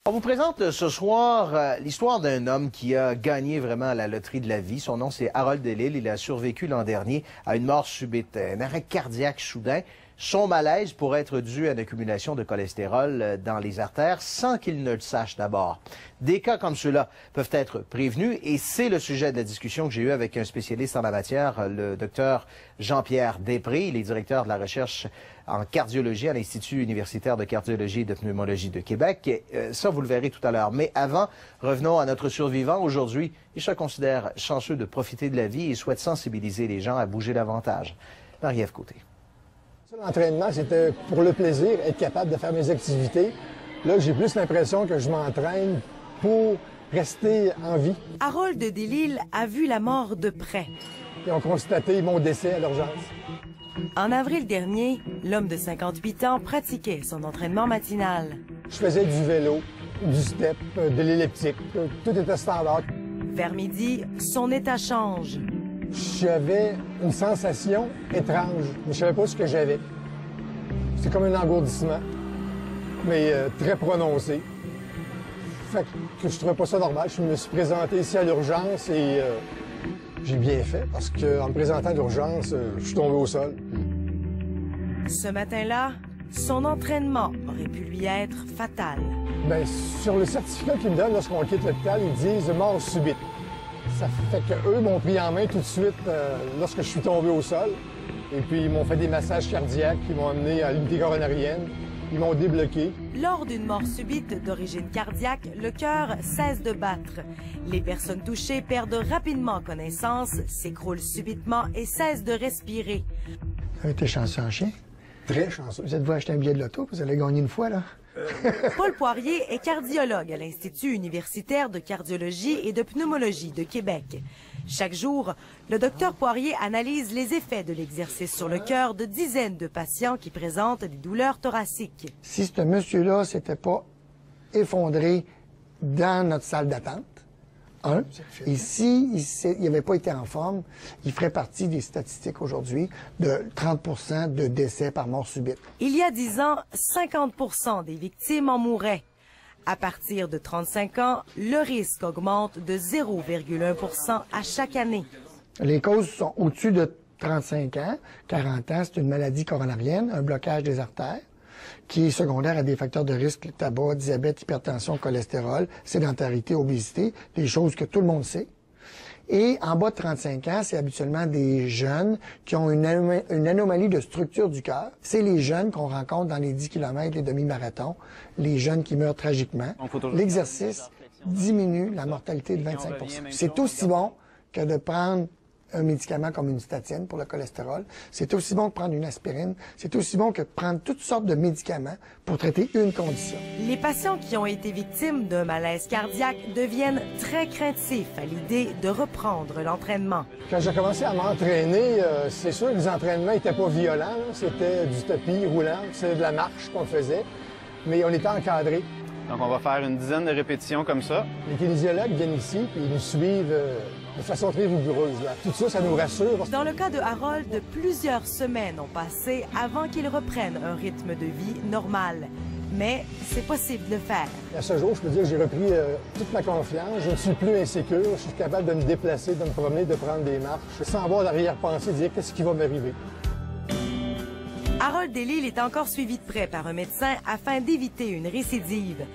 On vous présente ce soir l'histoire d'un homme qui a gagné vraiment la loterie de la vie. Son nom, c'est Harold Delisle. Il a survécu l'an dernier à une mort subite, un arrêt cardiaque soudain. Son malaise pourrait être dû à une accumulation de cholestérol dans les artères sans qu'il ne le sache d'abord. Des cas comme ceux-là peuvent être prévenus et c'est le sujet de la discussion que j'ai eue avec un spécialiste en la matière, le docteur Jean-Pierre Després. Il est directeur de la recherche en cardiologie à l'Institut universitaire de cardiologie et de pneumologie de Québec. Ça, vous le verrez tout à l'heure. Mais avant, revenons à notre survivant. Aujourd'hui, il se considère chanceux de profiter de la vie et souhaite sensibiliser les gens à bouger davantage. Marie-Ève Côté. L'entraînement, c'était pour le plaisir, être capable de faire mes activités. Là, j'ai plus l'impression que je m'entraîne pour rester en vie. Harold Delisle a vu la mort de près. Ils ont constaté mon décès à l'urgence. En avril dernier, l'homme de 58 ans pratiquait son entraînement matinal. Je faisais du vélo, du step, de l'elliptique, tout était standard. Vers midi, son état change. J'avais une sensation étrange, mais je savais pas ce que j'avais. C'est comme un engourdissement, mais très prononcé. Fait que je trouvais pas ça normal. Je me suis présenté ici à l'urgence et j'ai bien fait parce qu'en me présentant à l'urgence, je suis tombé au sol. Ce matin-là, son entraînement aurait pu lui être fatal. Bien, sur le certificat qu'ils me donnent lorsqu'on quitte l'hôpital, ils disent « mort subite ». Ça fait qu'eux m'ont pris en main tout de suite lorsque je suis tombé au sol. Et puis, ils m'ont fait des massages cardiaques, ils m'ont amené à l'unité coronarienne, ils m'ont débloqué. Lors d'une mort subite d'origine cardiaque, le cœur cesse de battre. Les personnes touchées perdent rapidement connaissance, s'écroulent subitement et cessent de respirer. Vous avez été chanceux en chien? Très chanceux. Vous êtes-vous acheté un billet de loto? Vous allez gagner une fois, là? Paul Poirier est cardiologue à l'Institut universitaire de cardiologie et de pneumologie de Québec. Chaque jour, le docteur Poirier analyse les effets de l'exercice sur le cœur de dizaines de patients qui présentent des douleurs thoraciques. Si ce monsieur-là s'était pas effondré dans notre salle d'attente, et s'il n'avait pas été en forme, il ferait partie des statistiques aujourd'hui de 30% de décès par mort subite. Il y a 10 ans, 50% des victimes en mouraient. À partir de 35 ans, le risque augmente de 0,1% à chaque année. Les causes sont au-dessus de 35 ans. 40 ans, c'est une maladie coronarienne, un blocage des artères, qui est secondaire à des facteurs de risque, tabac, diabète, hypertension, cholestérol, sédentarité, obésité, des choses que tout le monde sait. Et en bas de 35 ans, c'est habituellement des jeunes qui ont une anomalie de structure du cœur. C'est les jeunes qu'on rencontre dans les 10 km, les demi-marathons, les jeunes qui meurent tragiquement. L'exercice diminue la mortalité de 25%. C'est aussi bon que de prendre un médicament comme une statine pour le cholestérol. C'est aussi bon que prendre une aspirine. C'est aussi bon que prendre toutes sortes de médicaments pour traiter une condition. Les patients qui ont été victimes d'un malaise cardiaque deviennent très craintifs à l'idée de reprendre l'entraînement. Quand j'ai commencé à m'entraîner, c'est sûr que les entraînements n'étaient pas violents. C'était du tapis roulant, c'était de la marche qu'on faisait, mais on était encadrés. Donc, on va faire une dizaine de répétitions comme ça. Les kinésiologues viennent ici et ils nous suivent de façon très rigoureuse. Là. Tout ça, ça nous rassure. Dans le cas de Harold, plusieurs semaines ont passé avant qu'il reprenne un rythme de vie normal. Mais c'est possible de le faire. À ce jour, je peux dire que j'ai repris toute ma confiance. Je ne suis plus insécure. Je suis capable de me déplacer, de me promener, de prendre des marches, sans avoir d'arrière-pensée, de dire qu'est-ce qui va m'arriver. Harold Delisle est encore suivi de près par un médecin afin d'éviter une récidive.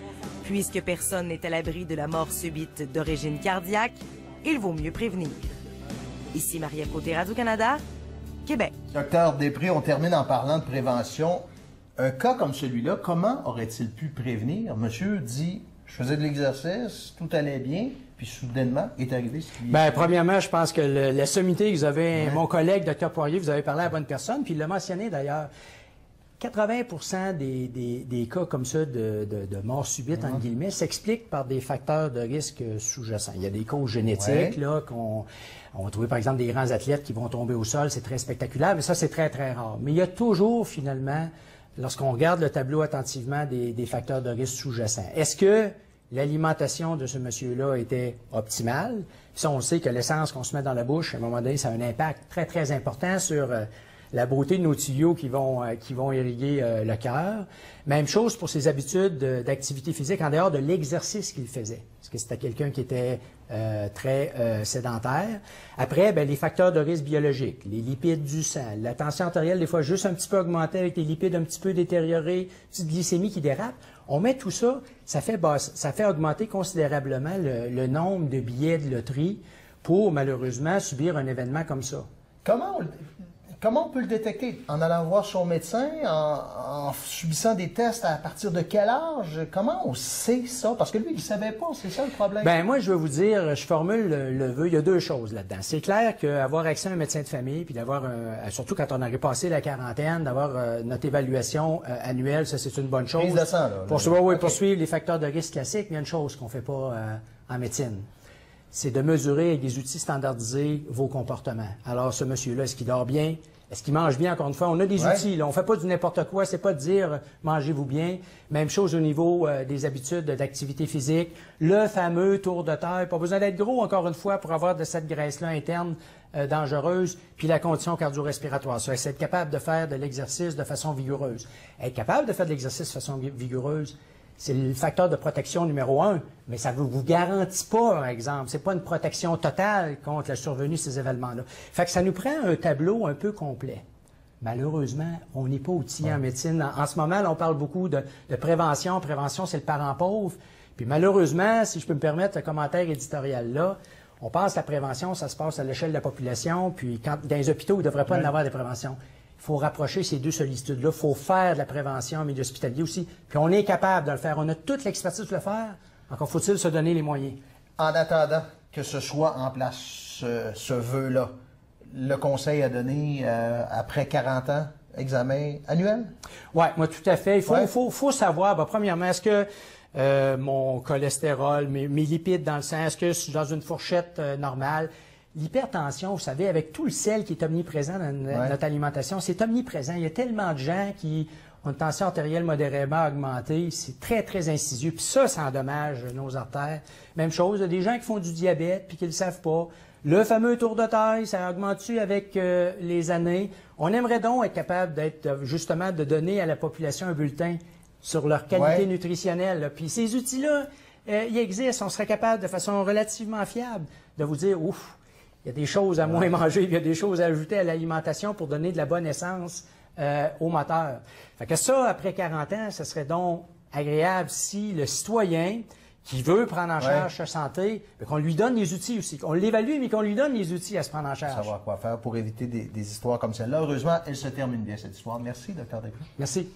Puisque personne n'est à l'abri de la mort subite d'origine cardiaque, il vaut mieux prévenir. Ici Marie-Ève Côté, Radio-Canada, Québec. Docteur Després, on termine en parlant de prévention. Un cas comme celui-là, comment aurait-il pu prévenir? Monsieur dit, je faisais de l'exercice, tout allait bien, puis soudainement est arrivé ce qui... Bien, premièrement, je pense que la sommité que vous avez, mon collègue, Dr Poirier, vous avez parlé à la bonne personne, puis il l'a mentionné d'ailleurs. 80% des cas comme ça de mort subite, entre guillemets, s'expliquent par des facteurs de risque sous-jacents. Il y a des causes génétiques, là, on va trouver par exemple des grands athlètes qui vont tomber au sol, c'est très spectaculaire, mais ça, c'est très, très rare. Mais il y a toujours, finalement, lorsqu'on regarde le tableau attentivement, des facteurs de risque sous-jacents. Est-ce que l'alimentation de ce monsieur-là était optimale? Ça, on sait que l'essence qu'on se met dans la bouche, à un moment donné, ça a un impact très, très important sur la beauté de nos tuyaux qui vont irriguer le cœur. Même chose pour ses habitudes d'activité physique en dehors de l'exercice qu'il faisait, parce que c'était quelqu'un qui était très sédentaire. Après, les facteurs de risque biologiques, les lipides du sang, la tension artérielle, des fois juste un petit peu augmentée avec les lipides un petit peu détériorés, petite glycémie qui dérape. On met tout ça, ça fait augmenter considérablement le nombre de billets de loterie pour, malheureusement, subir un événement comme ça. Comment on peut le détecter? En allant voir son médecin, en subissant des tests à partir de quel âge? Comment on sait ça? Parce que lui, il ne savait pas, c'est ça le problème. Moi, je vais vous dire, je formule le vœu, il y a deux choses là-dedans. C'est clair qu'avoir accès à un médecin de famille, puis d'avoir, surtout quand on aurait passé la quarantaine, d'avoir notre évaluation annuelle, ça c'est une bonne chose. Prise de sang, là. Poursuivre les facteurs de risque classiques, mais il y a une chose qu'on ne fait pas en médecine. C'est de mesurer avec des outils standardisés vos comportements. Alors, ce monsieur-là, est-ce qu'il dort bien? Est-ce qu'il mange bien? Encore une fois, on a des outils. Là. On ne fait pas du n'importe quoi. C'est pas de dire « mangez-vous bien ». Même chose au niveau des habitudes d'activité physique. Le fameux tour de taille. Pas besoin d'être gros, encore une fois, pour avoir de cette graisse-là interne dangereuse. Puis la condition cardio-respiratoire. Ça, c'est être capable de faire de l'exercice de façon vigoureuse. Être capable de faire de l'exercice de façon vigoureuse, c'est le facteur de protection numéro 1, mais ça ne vous garantit pas, par exemple. Ce n'est pas une protection totale contre la survenue de ces événements-là. Fait que ça nous prend un tableau un peu complet. Malheureusement, on n'est pas outillé en médecine. En ce moment, là, on parle beaucoup de prévention. Prévention, c'est le parent pauvre. Puis malheureusement, si je peux me permettre un commentaire éditorial-là, on pense que la prévention, ça se passe à l'échelle de la population, puis dans les hôpitaux, il ne devrait pas y avoir de prévention. Il faut rapprocher ces deux sollicitudes-là. Il faut faire de la prévention en milieu hospitalier aussi. Puis on est capable de le faire. On a toute l'expertise de le faire. Encore faut-il se donner les moyens. En attendant que ce soit en place, ce vœu-là, le conseil à donner après 40 ans, examen annuel? Oui, moi tout à fait. Il faut savoir, premièrement, est-ce que mon cholestérol, mes lipides dans le sang, est-ce que je suis dans une fourchette normale? L'hypertension, vous savez, avec tout le sel qui est omniprésent dans notre alimentation, c'est omniprésent. Il y a tellement de gens qui ont une tension artérielle modérément augmentée. C'est très, très insidieux. Puis ça endommage nos artères. Même chose, il y a des gens qui font du diabète puis qui ne le savent pas. Le fameux tour de taille, ça augmente-tu avec les années? On aimerait donc être capable justement de donner à la population un bulletin sur leur qualité nutritionnelle. Là. Puis ces outils-là, ils existent. On serait capable de façon relativement fiable de vous dire, ouf, il y a des choses à moins manger, il y a des choses à ajouter à l'alimentation pour donner de la bonne essence au moteur. Fait que ça, après 40 ans, ce serait donc agréable si le citoyen qui veut prendre en charge sa santé, qu'on lui donne les outils aussi. On l'évalue, mais qu'on lui donne les outils à se prendre en charge. Savoir quoi faire pour éviter des histoires comme celle-là. Heureusement, elle se termine bien, cette histoire. Merci, Dr. Desclous. Merci.